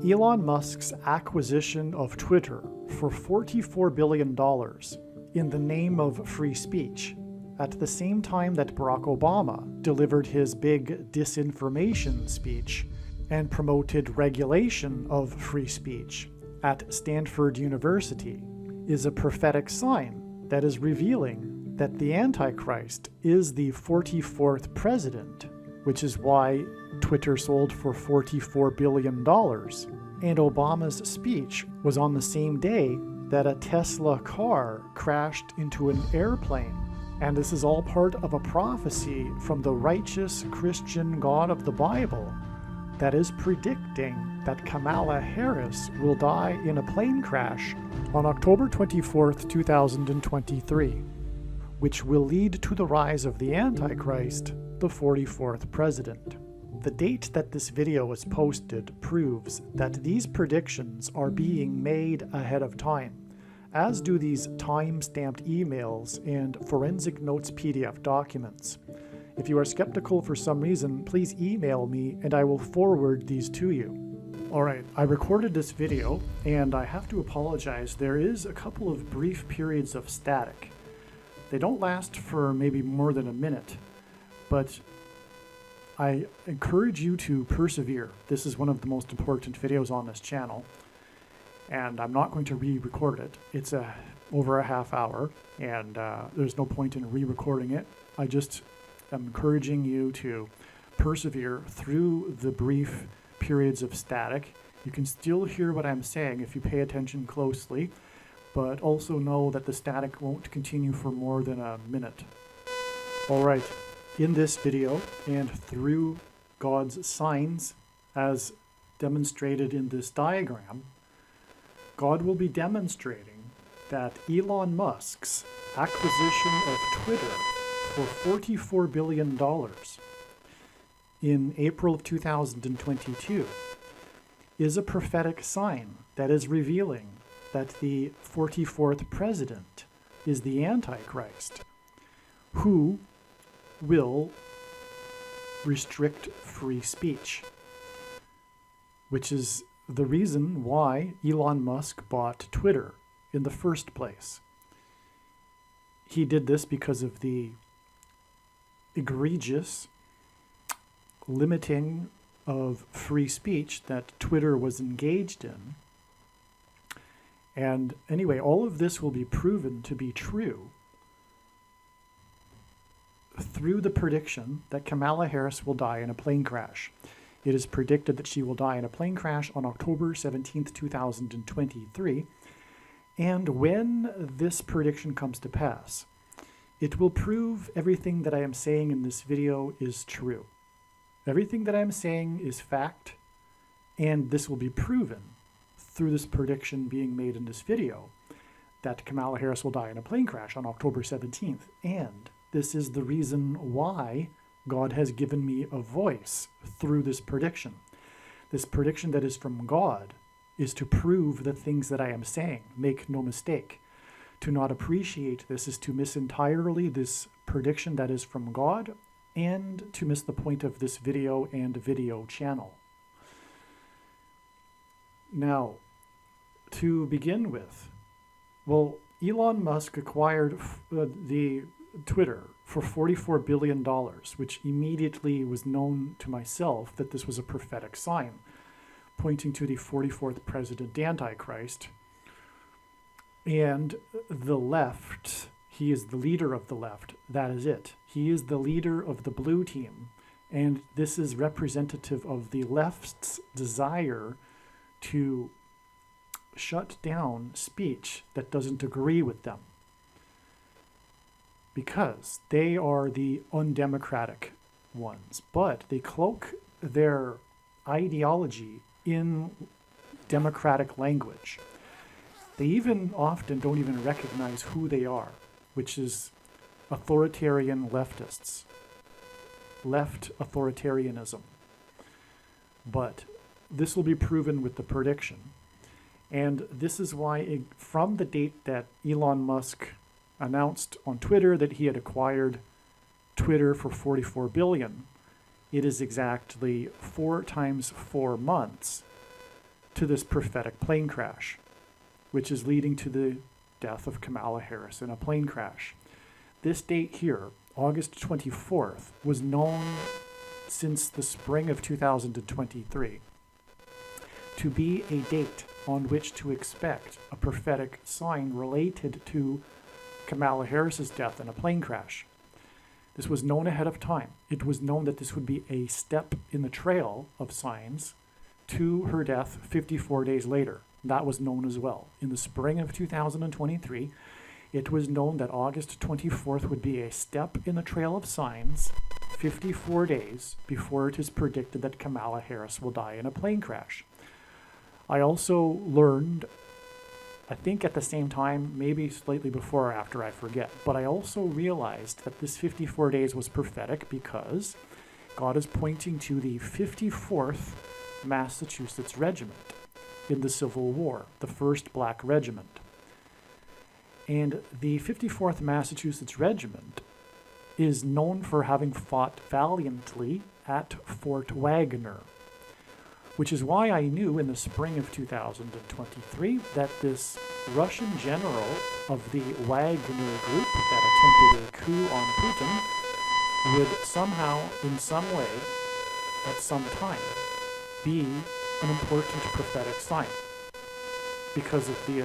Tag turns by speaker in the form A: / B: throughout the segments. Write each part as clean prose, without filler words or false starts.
A: Elon Musk's acquisition of Twitter for $44 billion in the name of free speech, at the same time that Barack Obama delivered his big disinformation speech and promoted regulation of free speech at Stanford University, is a prophetic sign that is revealing that the Antichrist is the 44th president, which is why Twitter sold for $44 billion. And Obama's speech was on the same day that a Tesla car crashed into an airplane. And this is all part of a prophecy from the righteous Christian God of the Bible that is predicting that Kamala Harris will die in a plane crash on October 24th, 2023, which will lead to the rise of the Antichrist, the 44th president. The date that this video was posted proves that these predictions are being made ahead of time, as do these time-stamped emails and forensic notes PDF documents. If you are skeptical for some reason, please email me and I will forward these to you. Alright, I recorded this video and I have to apologize. There is a couple of brief periods of static. They don't last for maybe more than a minute, but I encourage you to persevere. This is one of the most important videos on this channel, and I'm not going to re-record it. It's over a half hour, and there's no point in re-recording it. I just am encouraging you to persevere through the brief periods of static. You can still hear what I'm saying if you pay attention closely, but also know that the static won't continue for more than a minute. All right. In this video, and through God's signs as demonstrated in this diagram, God will be demonstrating that Elon Musk's acquisition of Twitter for $44 billion in April of 2022 is a prophetic sign that is revealing that the 44th president is the Antichrist, who will restrict free speech, which is the reason why Elon Musk bought Twitter in the first place. He did this because of the egregious limiting of free speech that Twitter was engaged in. And anyway, all of this will be proven to be true through the prediction that Kamala Harris will die in a plane crash. It is predicted that she will die in a plane crash on October 17th, 2023. And when this prediction comes to pass, it will prove everything that I am saying in this video is true. Everything that I am saying is fact, and this will be proven through this prediction being made in this video that Kamala Harris will die in a plane crash on October 17th. And this is the reason why God has given me a voice through this prediction. This prediction that is from God is to prove the things that I am saying. Make no mistake. To not appreciate this is to miss entirely this prediction that is from God, and to miss the point of this video and video channel. Now, to begin with, well, Elon Musk acquired the Twitter for $44 billion, which immediately was known to myself that this was a prophetic sign, pointing to the 44th president Antichrist. And the left, he is the leader of the left, that is it. He is the leader of the blue team, and this is representative of the left's desire to shut down speech that doesn't agree with them, because they are the undemocratic ones, but they cloak their ideology in democratic language. They even often don't even recognize who they are, which is authoritarian leftists, left authoritarianism. But this will be proven with the prediction. And this is why, from the date that Elon Musk announced on Twitter that he had acquired Twitter for $44 billion, it is exactly 4 times 4 months to this prophetic plane crash, which is leading to the death of Kamala Harris in a plane crash. This date here, August 24th, was known since the spring of 2023 to be a date on which to expect a prophetic sign related to Kamala Harris's death in a plane crash. This was known ahead of time. It was known that this would be a step in the trail of signs to her death 54 days later. That was known as well. In the spring of 2023, it was known that August 24th would be a step in the trail of signs 54 days before it is predicted that Kamala Harris will die in a plane crash. I also learned, I think at the same time, maybe slightly before or after, I forget, but I also realized that this 54 days was prophetic because God is pointing to the 54th Massachusetts Regiment in the Civil War, the first black regiment. And the 54th Massachusetts Regiment is known for having fought valiantly at Fort Wagner, which is why I knew in the spring of 2023 that this Russian general of the Wagner group that attempted a coup on Putin would somehow, in some way, at some time, be an important prophetic sign because of the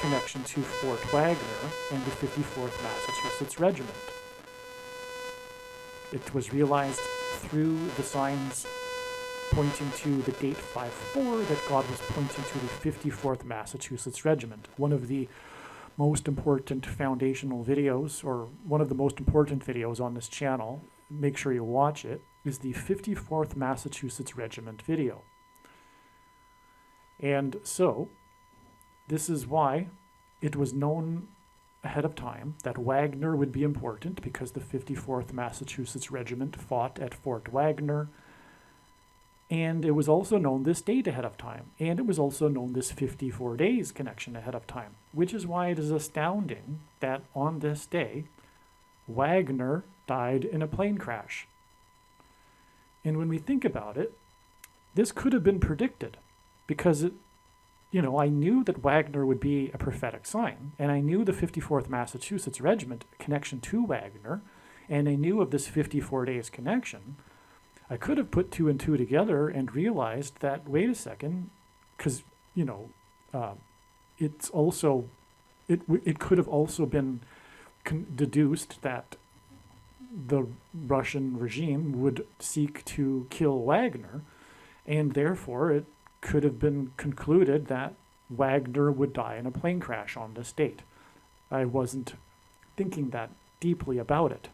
A: connection to Fort Wagner and the 54th Massachusetts Regiment. It was realized through the signs pointing to the date 5-4 that God was pointing to the 54th Massachusetts Regiment. One of the most important foundational videos, or one of the most important videos on this channel, make sure you watch it, is the 54th Massachusetts Regiment video. And so, this is why it was known ahead of time that Wagner would be important because the 54th Massachusetts Regiment fought at Fort Wagner. And it was also known this date ahead of time. And it was also known this 54 days connection ahead of time, which is why it is astounding that on this day, Wagner died in a plane crash. And when we think about it, this could have been predicted because I knew that Wagner would be a prophetic sign, and I knew the 54th Massachusetts Regiment connection to Wagner, and I knew of this 54 days connection. I could have put two and two together and realized that, wait a second, because, it's also, it could have also been deduced that the Russian regime would seek to kill Wagner, and therefore it could have been concluded that Wagner would die in a plane crash on this date. I wasn't thinking that deeply about it.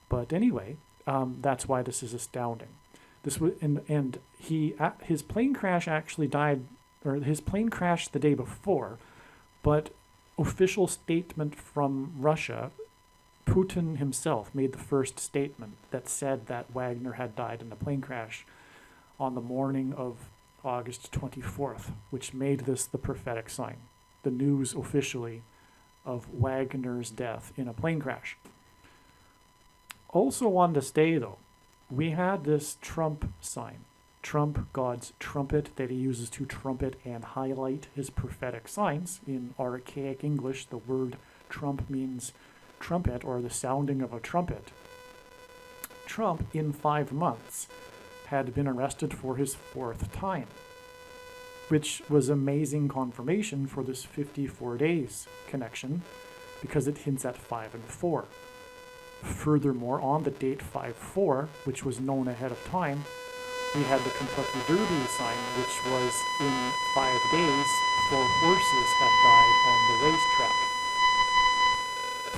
A: But anyway, that's why this is astounding. This was, and his plane crash actually died, or his plane crashed the day before, but official statement from Russia, Putin himself made the first statement that said that Wagner had died in a plane crash on the morning of August 24th, which made this the prophetic sign, the news officially of Wagner's death in a plane crash. Also on this day, though, we had this Trump sign. Trump, God's trumpet that he uses to trumpet and highlight his prophetic signs. In archaic English, the word trump means trumpet or the sounding of a trumpet. Trump, in 5 months, had been arrested for his 4th time, which was amazing confirmation for this 54 days connection because it hints at 5 and 4. Furthermore, on the date 5-4, which was known ahead of time, we had the Kentucky Derby sign, which was in 5 days, 4 horses had died on the racetrack.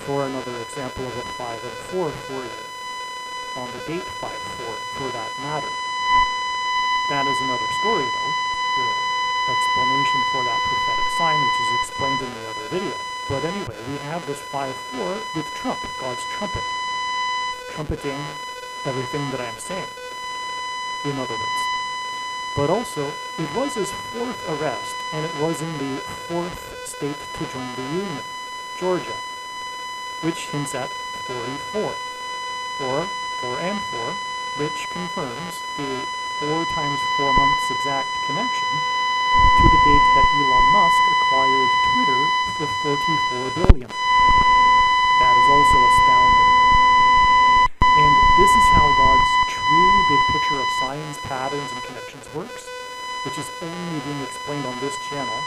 A: For another example of a 5 and 4 for you, on the date 5-4, for that matter. That is another story, though, the explanation for that prophetic sign, which is explained in the other video. But anyway, we have this 5-4 with Trump, God's trumpet, trumpeting everything that I'm saying, in other words. But also, it was his 4th arrest, and it was in the 4th state to join the Union, Georgia, which hints at 44, or 4 and 4, which confirms the 4 times 4 months exact connection the 44 billion. That is also astounding. And this is how God's true big picture of signs, patterns, and connections works, which is only being explained on this channel.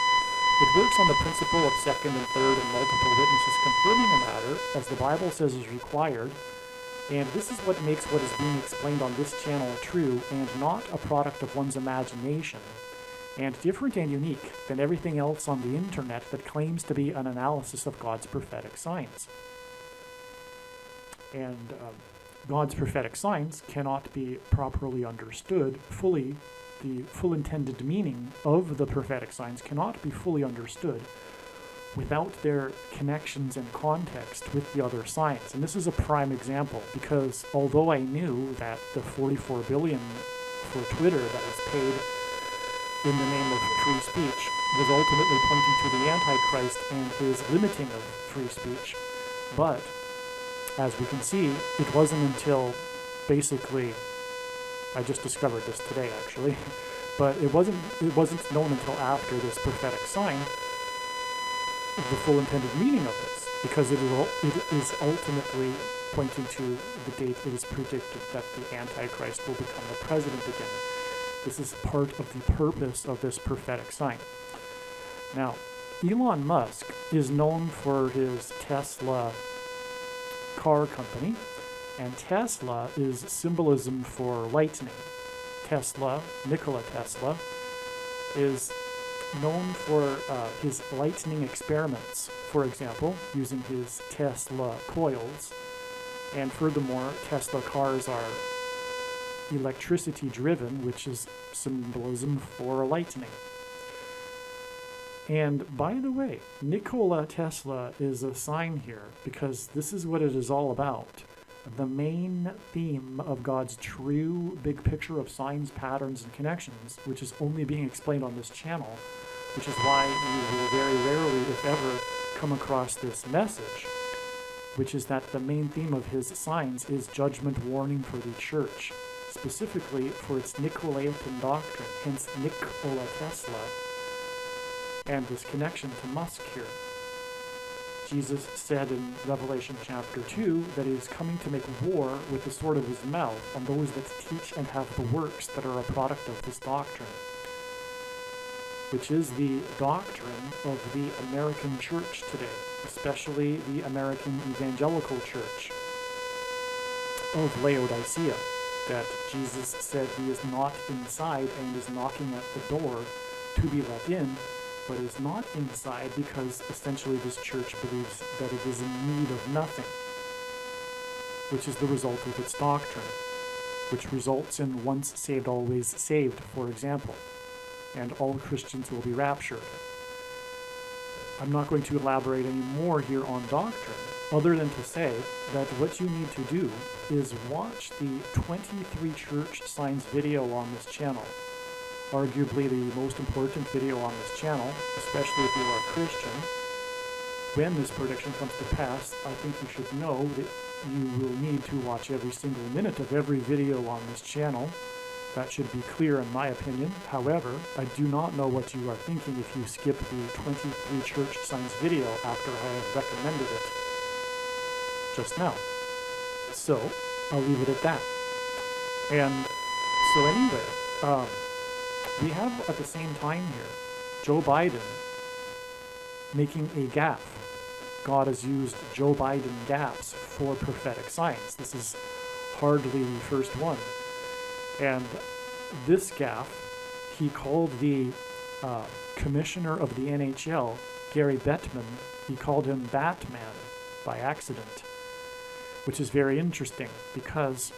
A: It works on the principle of second and third and multiple witnesses confirming a matter, as the Bible says is required, and this is what makes what is being explained on this channel true and not a product of one's imagination, and different and unique than everything else on the internet that claims to be an analysis of God's prophetic signs. And God's prophetic signs cannot be properly understood fully. The full intended meaning of the prophetic signs cannot be fully understood without their connections and context with the other signs. And this is a prime example, because although I knew that the 44 billion for Twitter that was paid in the name of free speech was ultimately pointing to the Antichrist and his limiting of free speech, but as we can see, it wasn't until basically, I just discovered this today actually, but it wasn't known until after this prophetic sign the full intended meaning of this, because it is ultimately pointing to the date it is predicted that the Antichrist will become the president again. This is part of the purpose of this prophetic sign. Now, Elon Musk is known for his Tesla car company, and Tesla is symbolism for lightning. Tesla, Nikola Tesla, is known for his lightning experiments, for example, using his Tesla coils. And furthermore, Tesla cars are electricity driven, which is symbolism for lightning. And by the way, Nikola Tesla is a sign here, because this is what it is all about. The main theme of God's true big picture of signs, patterns, and connections, which is only being explained on this channel, which is why you will very rarely, if ever, come across this message, which is that the main theme of his signs is judgment warning for the church, specifically for its Nicolaitan doctrine, hence Nikola Tesla, and this connection to Musk here. Jesus said in Revelation chapter 2 that he is coming to make war with the sword of his mouth on those that teach and have the works that are a product of this doctrine, which is the doctrine of the American church today, especially the American evangelical church of Laodicea, that Jesus said he is not inside and is knocking at the door to be let in, but is not inside because essentially this church believes that it is in need of nothing, which is the result of its doctrine, which results in once saved, always saved, for example, and all Christians will be raptured. I'm not going to elaborate any more here on doctrine, other than to say that what you need to do is watch the 23 church signs video on this channel, arguably the most important video on this channel, especially if you are a Christian. When this prediction comes to pass, I think you should know that you will need to watch every single minute of every video on this channel. That should be clear in my opinion. However, I do not know what you are thinking if you skip the 23 church signs video after I have recommended it just now. So, I'll leave it at that. And so anyway, we have at the same time here Joe Biden making a gaffe. God has used Joe Biden gaffes for prophetic signs. This is hardly the first one. And this gaffe, he called the commissioner of the NHL, Gary Bettman, he called him Batman by accident, which is very interesting because,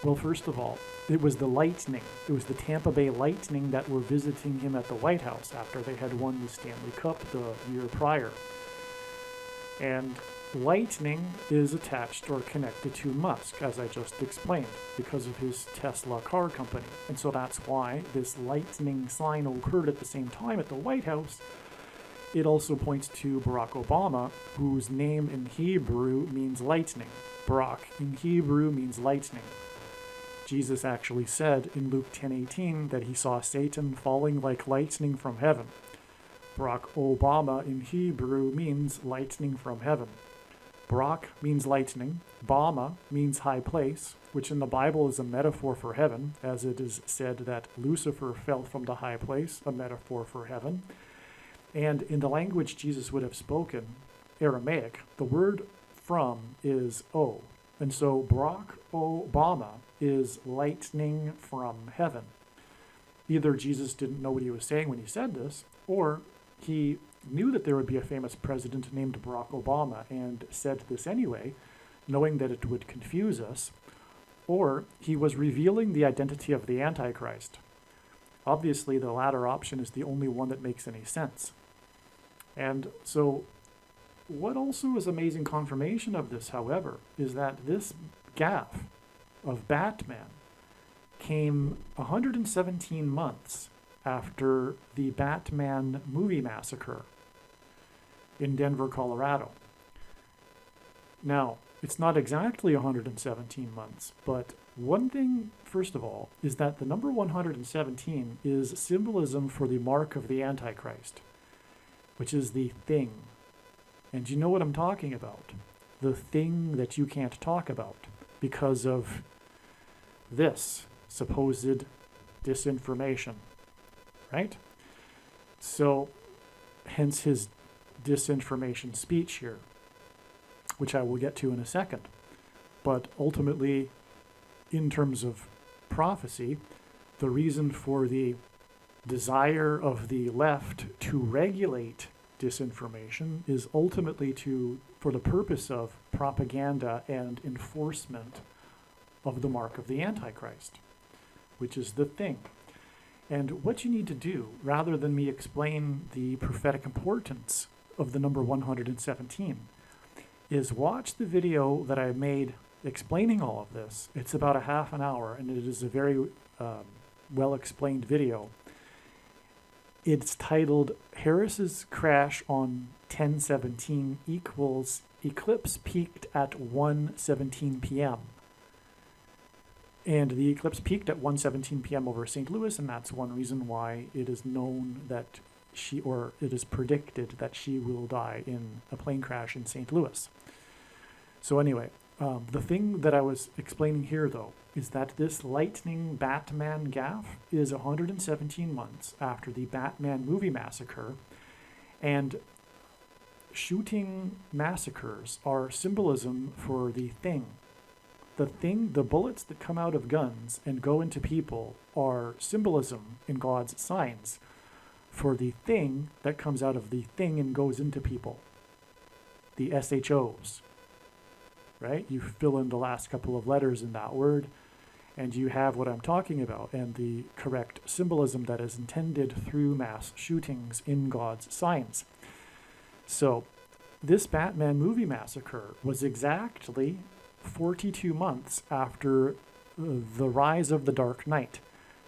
A: well, first of all, it was the Lightning. It was the Tampa Bay Lightning that were visiting him at the White House after they had won the Stanley Cup the year prior. And Lightning is attached or connected to Musk, as I just explained, because of his Tesla car company. And so that's why this lightning sign occurred at the same time at the White House. It also points to Barack Obama, whose name in Hebrew means lightning. Barak in Hebrew means lightning. Jesus actually said in Luke 10:18 that he saw Satan falling like lightning from heaven, Barack Obama in Hebrew means lightning from heaven. Barak means lightning. Bama means high place, which in the Bible is a metaphor for heaven, as it is said that Lucifer fell from the high place, a metaphor for heaven. And in the language Jesus would have spoken, Aramaic, the word from is O. And so Barack Obama is lightning from heaven. Either Jesus didn't know what he was saying when he said this, or he knew that there would be a famous president named Barack Obama and said this anyway, knowing that it would confuse us, or he was revealing the identity of the Antichrist. Obviously, the latter option is the only one that makes any sense. And so, what also is amazing confirmation of this, however, is that this gaffe of Batman came 117 months after the Batman movie massacre in Denver, Colorado. Now, it's not exactly 117 months, but one thing, first of all, is that the number 117 is symbolism for the mark of the Antichrist, which is the thing. And you know what I'm talking about. The thing that you can't talk about because of this supposed disinformation, right? So, hence his disinformation speech here, which I will get to in a second. But ultimately, in terms of prophecy, the reason for the desire of the left to regulate disinformation is ultimately for the purpose of propaganda and enforcement of the mark of the Antichrist, which is the thing. And what you need to do, rather than me explain the prophetic importance of the number 117, is watch the video that I made explaining all of this. It's about a half an hour, and it is a very well-explained video. It's titled, Harris's Crash on 10/17 equals Eclipse Peaked at 1:17 p.m. And the eclipse peaked at 1:17 p.m. over St. Louis, and that's one reason why it is known that it is predicted that she will die in a plane crash in St. Louis. So anyway, the thing that I was explaining here, though, is that this lightning Batman gaffe is 117 months after the Batman movie massacre, and shooting massacres are symbolism for the thing. The thing, the bullets that come out of guns and go into people are symbolism in God's signs for the thing that comes out of the thing and goes into people. The SHOs, right? You fill in the last couple of letters in that word, and you have what I'm talking about and the correct symbolism that is intended through mass shootings in God's signs. So, this Batman movie massacre was exactly 42 months after the rise of the Dark Knight.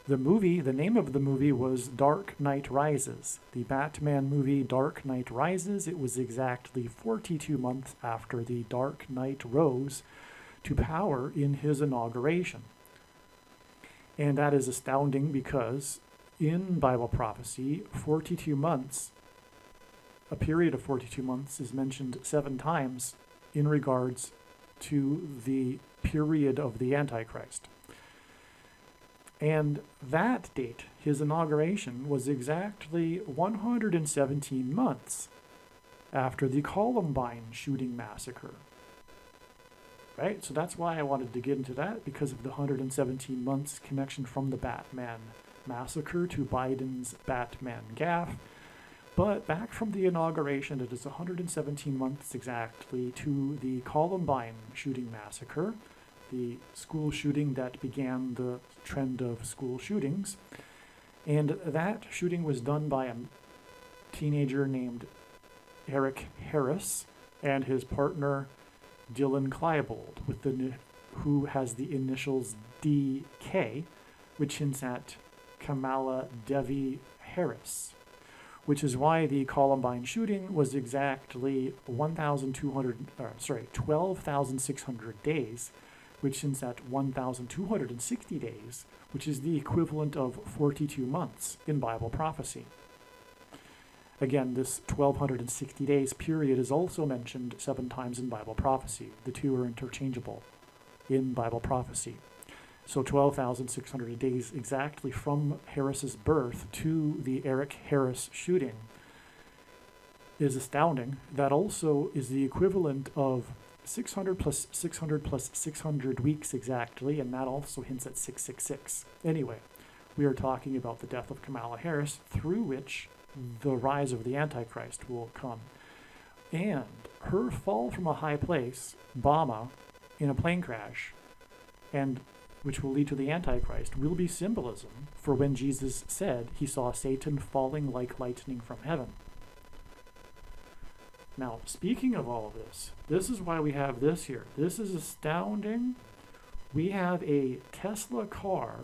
A: The name of the movie was Dark Knight Rises. The Batman movie Dark Knight Rises, it was exactly 42 months after the Dark Knight rose to power in his inauguration. And that is astounding because in Bible prophecy, 42 months, a period of 42 months is mentioned 7 times in regards to the period of the Antichrist. And that date, his inauguration, was exactly 117 months after the Columbine shooting massacre. Right? So that's why I wanted to get into that, because of the 117 months connection from the Batman massacre to Biden's Batman gaffe. But back from the inauguration, it is 117 months exactly to the Columbine shooting massacre, the school shooting that began the trend of school shootings. And that shooting was done by a teenager named Eric Harris and his partner Dylan Klebold, who has the initials DK, which hints at Kamala Devi Harris, which is why the Columbine shooting was exactly 12,600 days, which hints at 1,260 days, which is the equivalent of 42 months in Bible prophecy. Again, this 1260 days period is also mentioned 7 times in Bible prophecy. The two are interchangeable in Bible prophecy. So 12,600 days exactly from Harris's birth to the Eric Harris shooting is astounding. That also is the equivalent of 600 plus 600 plus 600 weeks exactly, and that also hints at 666. Anyway, we are talking about the death of Kamala Harris, through which the rise of the Antichrist will come. And her fall from a high place, Obama, in a plane crash, and which will lead to the Antichrist, will be symbolism for when Jesus said he saw Satan falling like lightning from heaven. Now, speaking of all of this, this is why we have this here. This is astounding. We have a Tesla car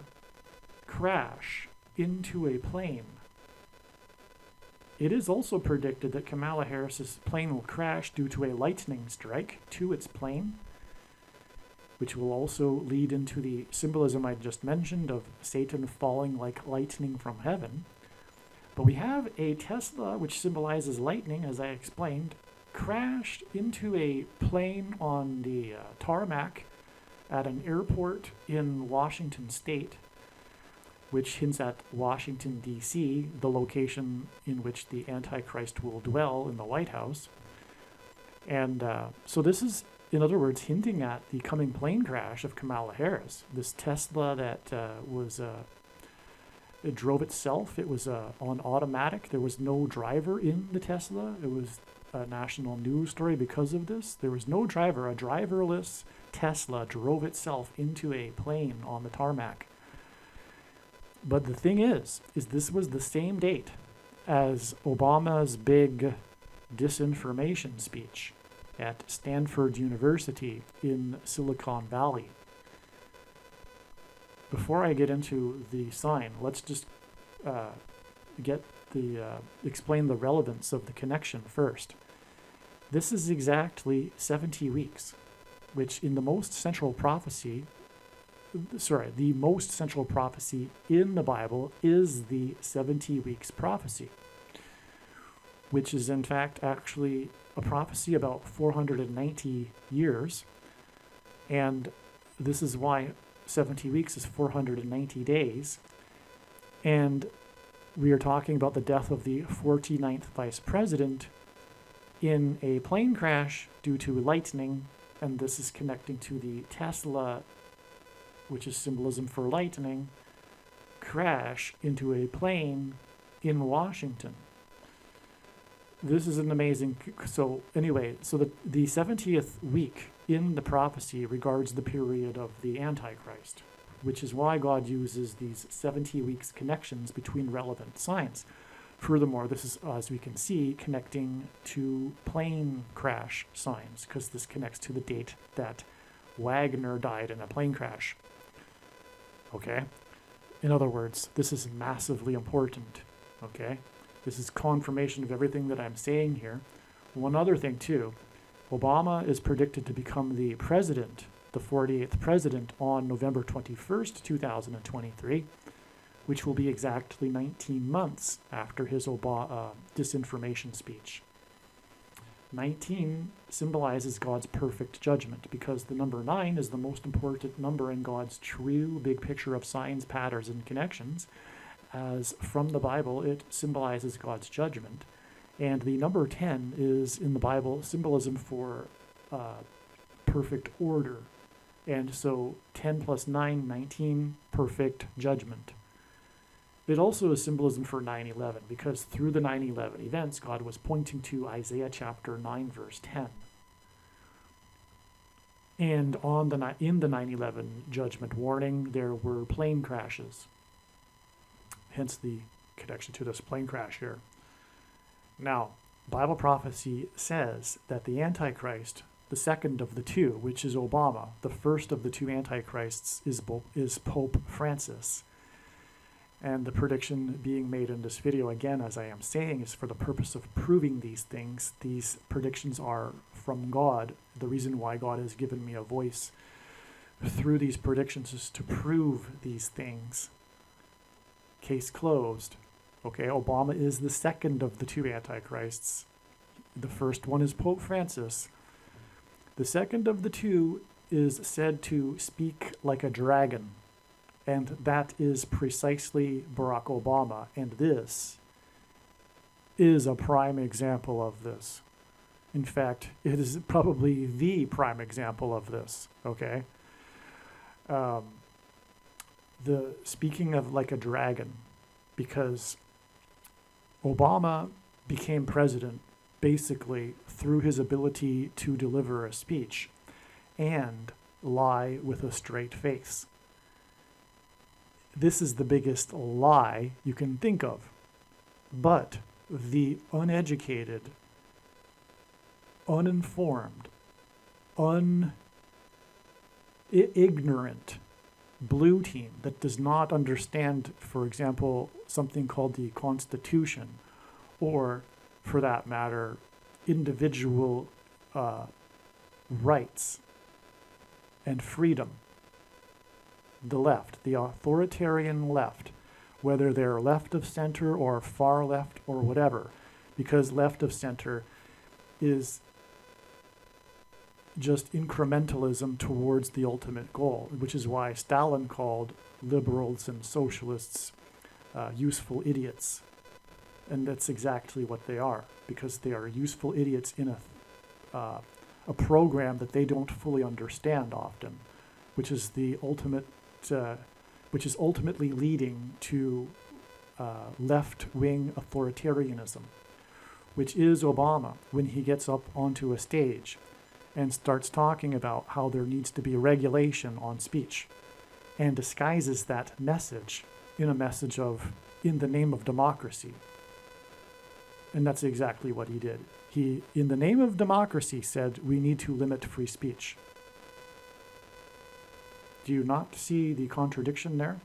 A: crash into a plane. It is also predicted that Kamala Harris's plane will crash due to a lightning strike to its plane, which will also lead into the symbolism I just mentioned of Satan falling like lightning from heaven. But we have a Tesla, which symbolizes lightning, as I explained, crashed into a plane on the tarmac at an airport in Washington State, which hints at Washington, D.C., the location in which the Antichrist will dwell in the White House. And so this is, in other words, hinting at the coming plane crash of Kamala Harris. This Tesla that it drove itself. It was on automatic. There was no driver in the Tesla. It was a national news story because of this. There was no driver. A driverless Tesla drove itself into a plane on the tarmac. But the thing is this was the same date as Obama's big disinformation speech at Stanford University in Silicon Valley. Before I get into the sign, let's just explain the relevance of the connection first. This is exactly 70 weeks, which in the most central prophecy in the Bible is the 70 weeks prophecy, which is in fact actually a prophecy about 490 years. And this is why 70 weeks is 490 days. And we are talking about the death of the 49th vice president in a plane crash due to lightning. And this is connecting to the Tesla, which is symbolism for lightning, crash into a plane in Washington. This is an amazing. So anyway, so the 70th week in the prophecy regards the period of the Antichrist, which is why God uses these 70 weeks connections between relevant signs. Furthermore, this is, as we can see, connecting to plane crash signs, because this connects to the date that Wagner died in a plane crash. Okay? In other words, this is massively important. Okay? This is confirmation of everything that I'm saying here. One other thing, too. Obama is predicted to become the president, the 48th president, on November 21st, 2023, which will be exactly 19 months after his disinformation speech. 19 symbolizes God's perfect judgment, because the number 9 is the most important number in God's true big picture of signs, patterns, and connections, as from the Bible it symbolizes God's judgment. And the number 10 is, in the Bible, symbolism for perfect order. And so 10 plus 9, 19, perfect judgment. It also is symbolism for 9/11, because through the 9/11 events, God was pointing to Isaiah chapter 9, verse 10. And in the 9/11 judgment warning, there were plane crashes. Hence the connection to this plane crash here. Now, Bible prophecy says that the Antichrist, the second of the two, which is Obama, the first of the two Antichrists is Pope Francis. And the prediction being made in this video, again, as I am saying, is for the purpose of proving these things. These predictions are from God. The reason why God has given me a voice through these predictions is to prove these things. Case closed. Okay, Obama is the second of the two Antichrists. The first one is Pope Francis. The second of the two is said to speak like a dragon, and that is precisely Barack Obama, and this is a prime example of this. In fact, it is probably the prime example of this, okay? The speaking of like a dragon, because Obama became president basically through his ability to deliver a speech and lie with a straight face. This is the biggest lie you can think of. But the uneducated, uninformed, ignorant blue team that does not understand, for example, something called the Constitution, or, for that matter, individual rights and freedom. The left, the authoritarian left, whether they're left of center or far left or whatever, because left of center is just incrementalism towards the ultimate goal, which is why Stalin called liberals and socialists useful idiots. And that's exactly what they are, because they are useful idiots in a program that they don't fully understand often, which is the ultimate, which is ultimately leading to left-wing authoritarianism, which is Obama when he gets up onto a stage and starts talking about how there needs to be regulation on speech, and disguises that message in a message of, in the name of democracy. And that's exactly what he did. He, in the name of democracy, said we need to limit free speech. Do you not see the contradiction there?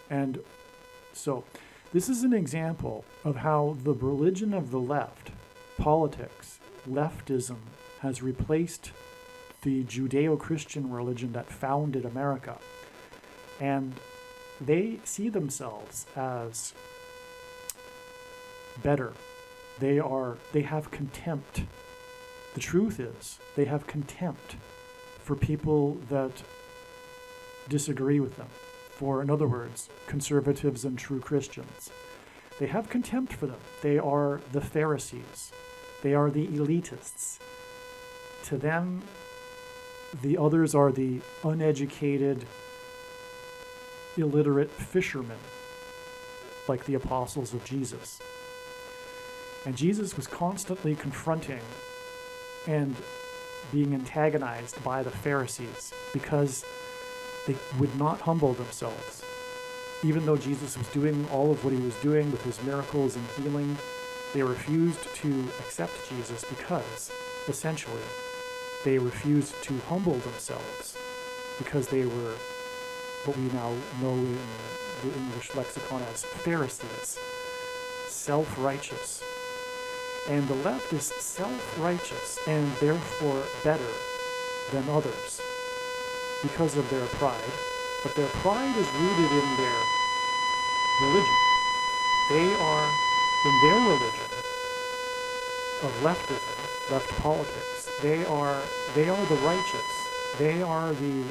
A: And so, this is an example of how the religion of the left, politics, leftism, has replaced the Judeo-Christian religion that founded America. And they see themselves as better. They have contempt. The truth is, they have contempt for people that disagree with them. For, in other words, conservatives and true Christians. They have contempt for them. They are the Pharisees. They are the elitists. To them, the others are the uneducated, illiterate fishermen, like the apostles of Jesus. And Jesus was constantly confronting and being antagonized by the Pharisees because they would not humble themselves. Even though Jesus was doing all of what he was doing with his miracles and healing, they refused to accept Jesus because, essentially, they refused to humble themselves because they were what we now know in the English lexicon as Pharisees, self-righteous. And the left is self-righteous and therefore better than others because of their pride. But their pride is rooted in their religion. They are, in their religion of leftism, left politics, they are the righteous. They are the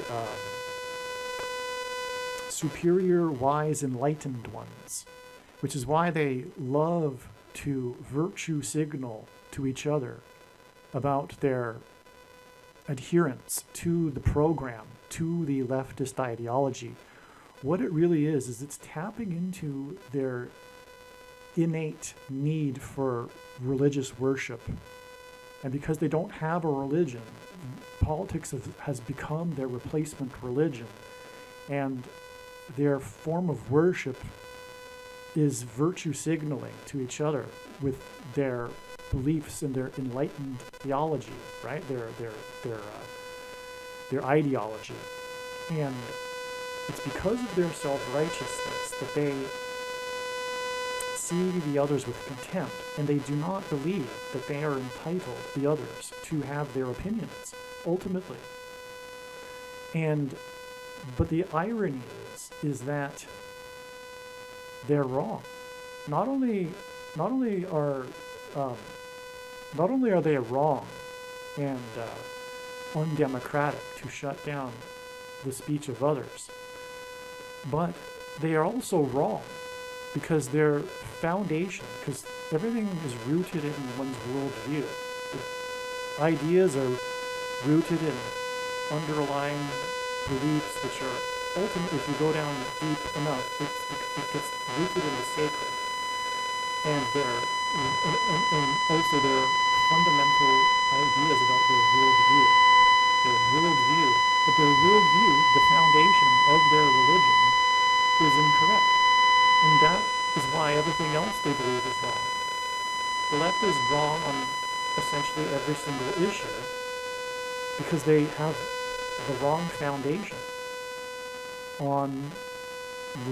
A: superior, wise, enlightened ones, which is why they love to virtue signal to each other about their adherence to the program, to the leftist ideology. What it really is it's tapping into their innate need for religious worship. And because they don't have a religion, politics has become their replacement religion. And their form of worship is virtue signaling to each other with their beliefs and their enlightened theology, right? Their ideology. And it's because of their self-righteousness that they see the others with contempt, and they do not believe that they are entitled, the others, to have their opinions, ultimately. But the irony is that they're wrong. Not only, not only are, um, not only are they wrong and undemocratic to shut down the speech of others, but they are also wrong because their foundation, because everything is rooted in one's worldview. The ideas are rooted in underlying beliefs which are ultimately, if you go down deep enough, it gets rooted in the sacred. And also their fundamental ideas about their worldview. But their worldview, the foundation of their religion, is incorrect. And that is why everything else they believe is wrong. The left is wrong on essentially every single issue because they have the wrong foundation on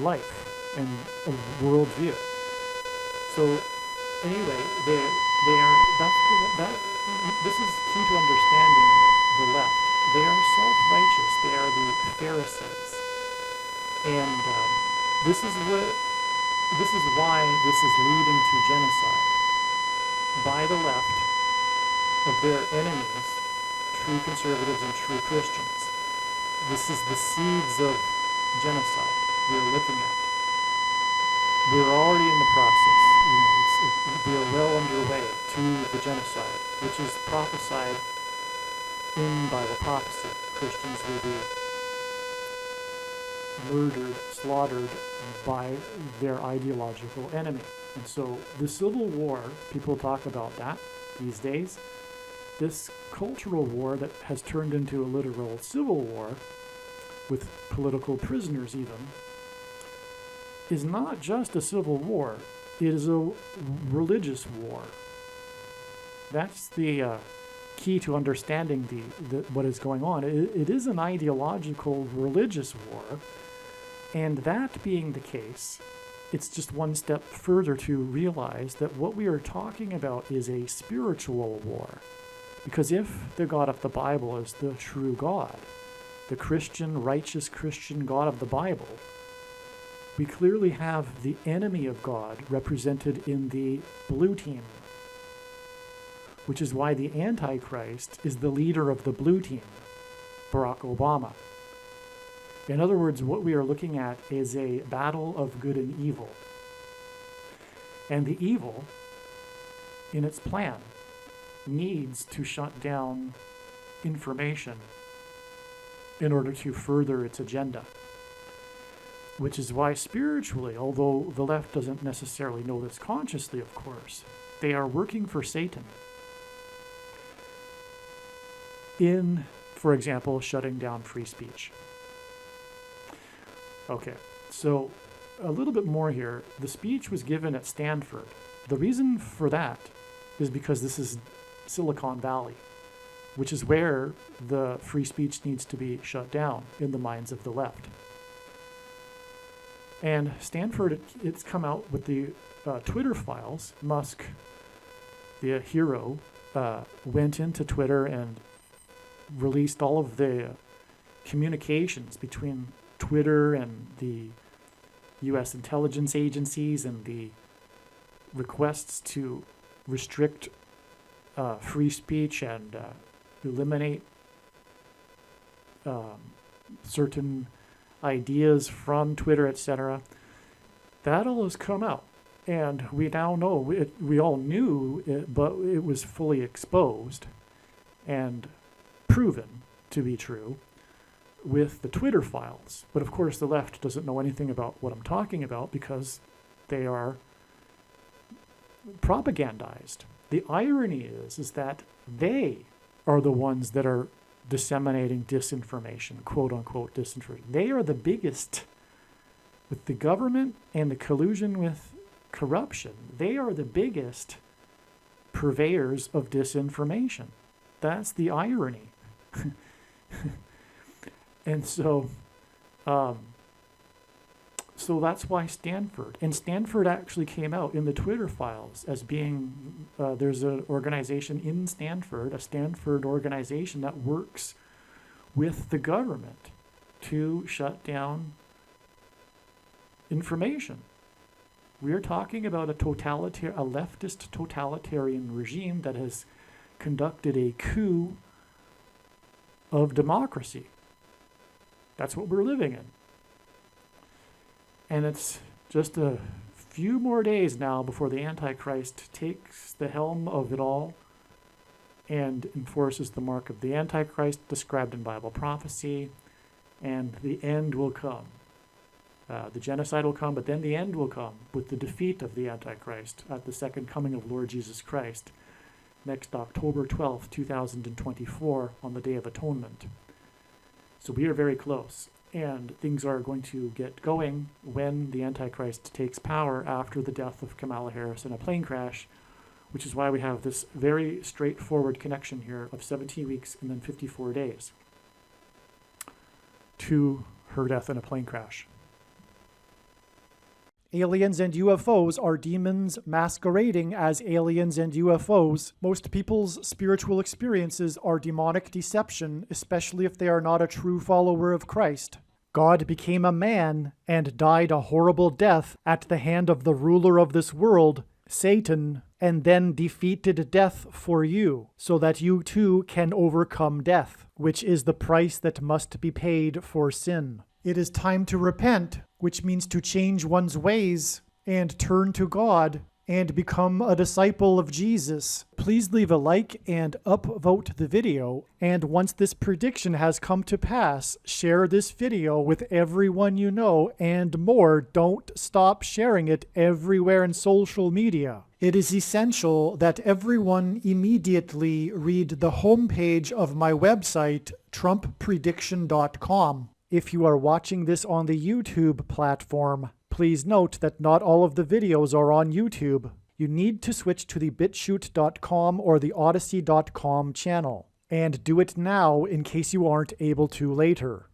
A: life and a worldview. So anyway, this is key to understanding the left. They are self-righteous. They are the Pharisees, and this is why this is leading to genocide by the left of their enemies, true conservatives and true Christians. This is the seeds of genocide we're looking at. We're already in the process. We are well underway to the genocide, which is prophesied in Bible prophecy. Christians will be murdered, slaughtered by their ideological enemy. And so the Civil War, people talk about that these days. This cultural war that has turned into a literal civil war, with political prisoners even, is not just a civil war, it is a religious war. That's the key to understanding what is going on. It is an ideological religious war, and that being the case, it's just one step further to realize that what we are talking about is a spiritual war. Because if the God of the Bible is the true God, the Christian, righteous Christian God of the Bible, we clearly have the enemy of God represented in the blue team, which is why the Antichrist is the leader of the blue team, Barack Obama. In other words, what we are looking at is a battle of good and evil. And the evil, in its plan, needs to shut down information in order to further its agenda. Which is why spiritually, although the left doesn't necessarily know this consciously, of course, they are working for Satan in, for example, shutting down free speech. Okay, so a little bit more here. The speech was given at Stanford. The reason for that is because this is Silicon Valley, which is where the free speech needs to be shut down in the minds of the left. And Stanford, it's come out with the Twitter files. Musk, the hero, went into Twitter and released all of the communications between Twitter and the U.S. intelligence agencies and the requests to restrict free speech and eliminate certain ideas from Twitter, etc. That all has come out, and we now know, we all knew it, but it was fully exposed and proven to be true with the Twitter files. But of course the left doesn't know anything about what I'm talking about because they are propagandized. The irony is that they are the ones that are disseminating disinformation, quote unquote disinformation. They are the biggest, with the government and the collusion with corruption, they are the biggest purveyors of disinformation. That's the irony. And so that's why Stanford actually came out in the Twitter files as being, there's an organization in Stanford, a Stanford organization that works with the government to shut down information. We're talking about a leftist totalitarian regime that has conducted a coup of democracy. That's what we're living in. And it's just a few more days now before the Antichrist takes the helm of it all and enforces the mark of the Antichrist described in Bible prophecy, and the end will come. The genocide will come, but then the end will come with the defeat of the Antichrist at the second coming of Lord Jesus Christ, next October 12th, 2024, on the Day of Atonement. So we are very close, and things are going to get going when the Antichrist takes power after the death of Kamala Harris in a plane crash, which is why we have this very straightforward connection here of 17 weeks and then 54 days to her death in a plane crash. Aliens and UFOs are demons masquerading as aliens and UFOs. Most people's spiritual experiences are demonic deception, especially if they are not a true follower of Christ. God became a man and died a horrible death at the hand of the ruler of this world, Satan, and then defeated death for you, so that you too can overcome death, which is the price that must be paid for sin. It is time to repent, which means to change one's ways and turn to God and become a disciple of Jesus. Please leave a like and upvote the video. And once this prediction has come to pass, share this video with everyone you know and more. Don't stop sharing it everywhere in social media. It is essential that everyone immediately read the homepage of my website, TrumpPrediction.com. If you are watching this on the YouTube platform, please note that not all of the videos are on YouTube. You need to switch to the BitChute.com or the Odyssey.com channel. And do it now in case you aren't able to later.